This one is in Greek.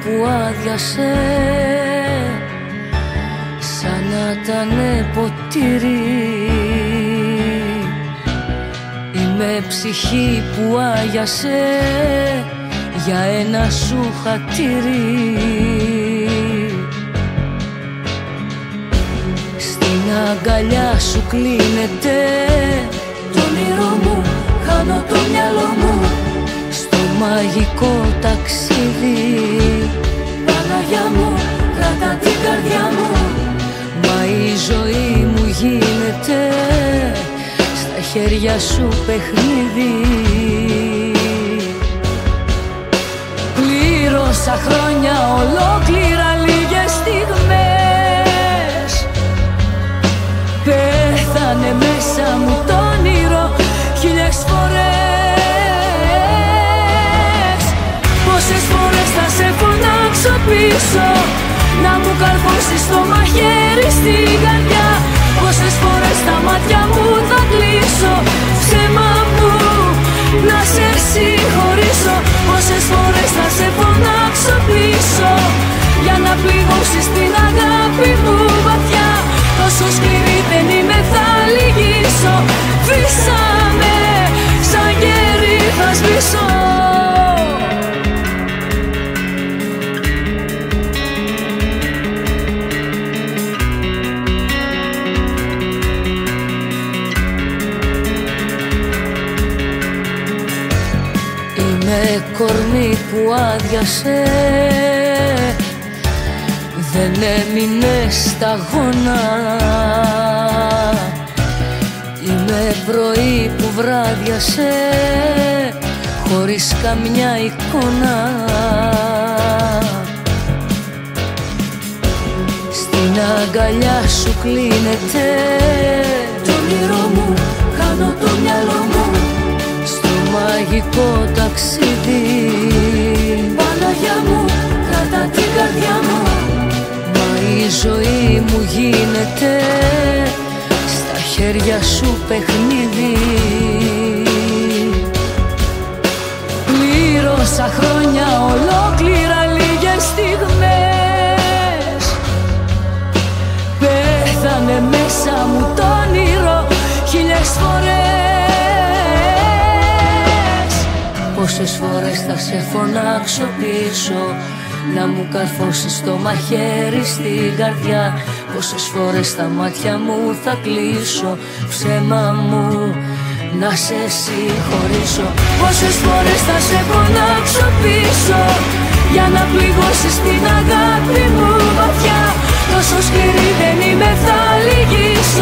που άδειασε σαν να ήτανε ποτήρι. Είμαι ψυχή που άγιασε για ένα σου χατήρι. Στην αγκαλιά σου κλείνεται το όνειρό μου, χάνω το μυαλό μου στο μαγικό ταξίδι. Παναγιά μου, κράτα την καρδιά μου, μα η ζωή μου γίνεται στα χέρια σου παιχνίδι. Πλήρωσα χρόνια ολόκληρα λίγες στιγμές. Πέθανε μέσα μου το όνειρο χίλιες φορές. Πόσες φορές θα σε φωνάξω πίσω να μου καρφώσεις το μαχαίρι στην καρδιά. Πόσες φορές τα μάτια μου θα κλείσω, ψέμα μου να σε συγχωρήσω. Πόσες φορές θα σε φωνάξω πίσω για να πληγώσεις την αγάπη μου βαθιά. Τόσο σκληρή δεν είμαι, θα λυγίσω. Φύσαμε σαν κερί θα σβήσω. Είμαι κορμί που άδειασε, δεν έμεινε σταγόνα. Είμαι πρωί που βράδιασε χωρίς καμιά εικόνα. Στην αγκαλιά σου κλείνεται το όνειρό μου, χάνω το μυαλό μου στο μαγικό ταξίδι. Παναγιά μου, κράτα την καρδιά μου, μα η ζωή μου γίνεται στα χέρια σου παιχνίδι. Πλήρωσα χρόνια ολόκληρα λίγες στιγμές. Πέθανε μέσα μου το όνειρο χίλιες φορές. Πόσες φορές θα σε φωνάξω πίσω να μου καρφώσεις το μαχαίρι στην καρδιά. Πόσες φορές τα μάτια μου θα κλείσω, ψέμα μου να σε συγχωρήσω. Πόσες φορές θα σε φωνάξω πίσω για να πληγώσεις την αγάπη μου βαθιά. Τόσο σκληρή δεν είμαι, θα λυγίσω.